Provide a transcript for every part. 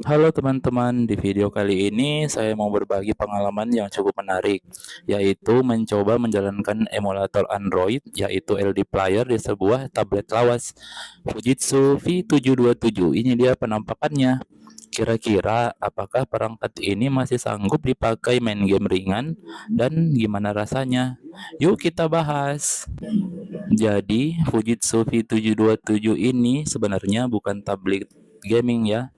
Halo teman-teman, di video kali ini saya mau berbagi pengalaman yang cukup menarik, yaitu mencoba menjalankan emulator Android, yaitu LD Player di sebuah tablet lawas Fujitsu V727. Ini dia penampakannya. Kira-kira apakah perangkat ini masih sanggup dipakai main game ringan dan gimana rasanya? Yuk kita bahas. Jadi, Fujitsu V727 ini sebenarnya bukan tablet gaming ya.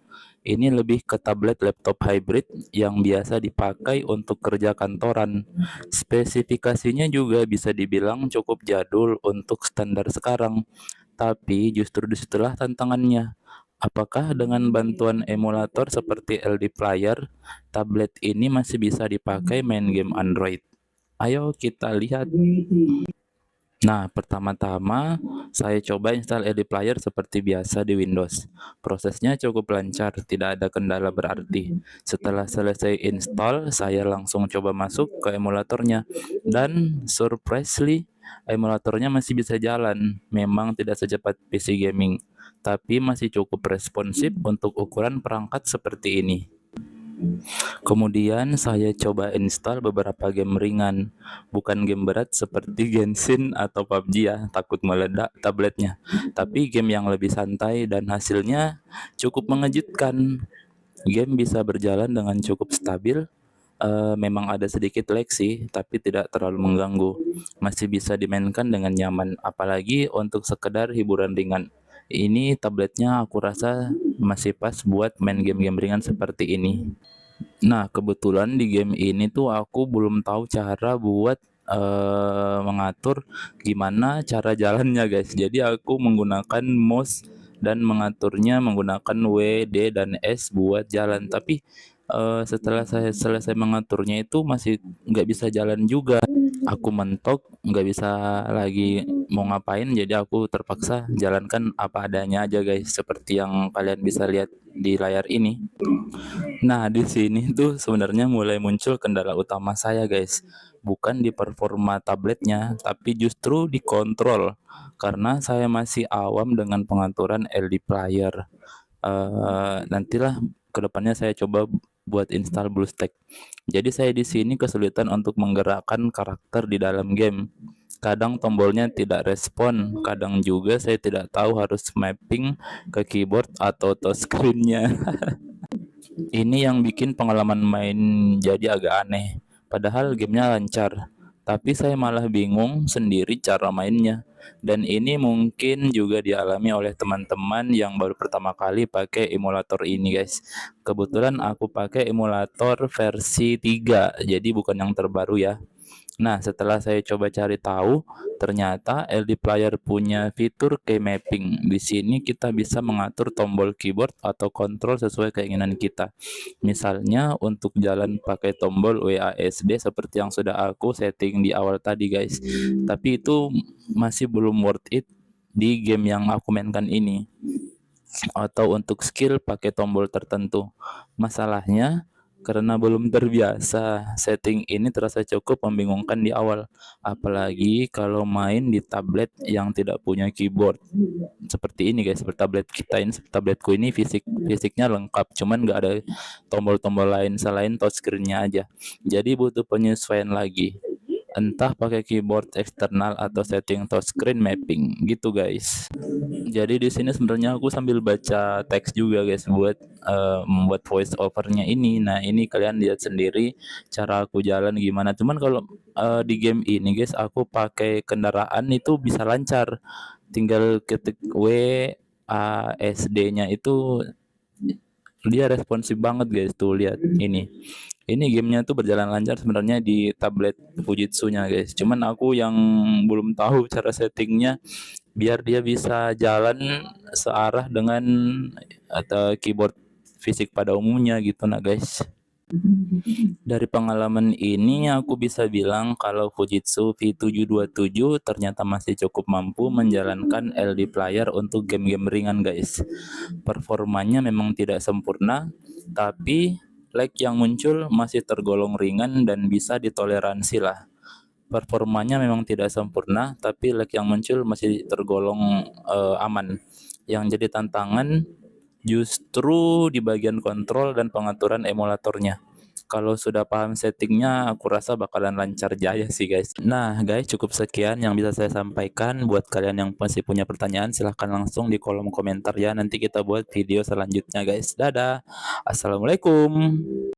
Ini lebih ke tablet laptop hybrid yang biasa dipakai untuk kerja kantoran. Spesifikasinya juga bisa dibilang cukup jadul untuk standar sekarang, tapi justru disitulah tantangannya. Apakah dengan bantuan emulator seperti LD Player, tablet ini masih bisa dipakai main game Android? Ayo kita lihat. Nah, pertama-tama saya coba install LD Player seperti biasa di Windows. Prosesnya cukup lancar, tidak ada kendala berarti. Setelah selesai install, saya langsung coba masuk ke emulatornya. Dan surprisingly, emulatornya masih bisa jalan. Memang tidak secepat PC gaming, tapi masih cukup responsif untuk ukuran perangkat seperti ini. Kemudian saya coba install beberapa game ringan, bukan game berat seperti Genshin atau PUBG ya, takut meledak tabletnya. Tapi game yang lebih santai dan hasilnya cukup mengejutkan. Game bisa berjalan dengan cukup stabil. Memang ada sedikit lag sih, tapi tidak terlalu mengganggu. Masih bisa dimainkan dengan nyaman, apalagi untuk sekedar hiburan ringan. Ini tabletnya aku rasa masih pas buat main game-game ringan seperti ini. Nah, kebetulan di game ini tuh aku belum tahu cara buat mengatur gimana cara jalannya, guys. Jadi aku menggunakan mouse dan mengaturnya menggunakan W, D, dan S buat jalan. Tapi setelah saya selesai mengaturnya itu masih nggak bisa jalan juga. Aku mentok, nggak bisa lagi mau ngapain. Jadi aku terpaksa jalankan apa adanya aja, guys. Seperti yang kalian bisa lihat di layar ini. Nah, di sini tuh sebenarnya mulai muncul kendala utama saya, guys. Bukan di performa tabletnya, tapi justru di kontrol. Karena saya masih awam dengan pengaturan LD Player. Nantilah kedepannya saya coba buat install BlueStack. Jadi saya di sini kesulitan untuk menggerakkan karakter di dalam game. Kadang tombolnya tidak respon, kadang juga saya tidak tahu harus mapping ke keyboard atau touchscreen-nya. Ini yang bikin pengalaman main jadi agak aneh. Padahal gamenya lancar, tapi saya malah bingung sendiri cara mainnya. Dan ini mungkin juga dialami oleh teman-teman yang baru pertama kali pakai emulator ini, guys. Kebetulan aku pakai emulator versi 3, jadi bukan yang terbaru ya. Nah, setelah saya coba cari tahu, ternyata LD Player punya fitur key mapping. Di sini kita bisa mengatur tombol keyboard atau kontrol sesuai keinginan kita. Misalnya untuk jalan pakai tombol WASD seperti yang sudah aku setting di awal tadi, guys. Tapi itu masih belum worth it di game yang aku mainkan ini. Atau untuk skill pakai tombol tertentu. Masalahnya karena belum terbiasa, setting ini terasa cukup membingungkan di awal, apalagi kalau main di tablet yang tidak punya keyboard. Seperti ini, guys, seperti tablet kita ini, tabletku ini fisiknya lengkap, cuman nggak ada tombol-tombol lain selain touchscreen-nya aja. Jadi butuh penyesuaian lagi. Entah pakai keyboard eksternal atau setting touchscreen mapping gitu, guys. Jadi di sini sebenarnya aku sambil baca teks juga, guys, buat membuat voice overnya ini. Nah, ini kalian lihat sendiri cara aku jalan gimana. Cuman kalau di game ini, guys, aku pakai kendaraan itu bisa lancar. Tinggal ketik W A S D-nya itu dia responsif banget, guys. Tuh lihat ini. Ini gamenya tuh berjalan lancar sebenarnya di tablet Fujitsu-nya, guys. Cuman aku yang belum tahu cara settingnya biar dia bisa jalan searah dengan atau keyboard fisik pada umumnya gitu, nah, guys. Dari pengalaman ini aku bisa bilang kalau Fujitsu V727 ternyata masih cukup mampu menjalankan LD Player untuk game-game ringan, guys. Performanya memang tidak sempurna, tapi lag yang muncul masih tergolong ringan dan bisa ditoleransi lah. Performanya memang tidak sempurna, tapi lag yang muncul masih tergolong aman. Yang jadi tantangan justru di bagian kontrol dan pengaturan emulatornya. Kalau sudah paham settingnya, aku rasa bakalan lancar jaya sih guys. Nah guys, cukup sekian yang bisa saya sampaikan. Buat kalian yang masih punya pertanyaan, silahkan langsung di kolom komentar ya. Nanti kita buat video selanjutnya guys. Dadah. Assalamualaikum.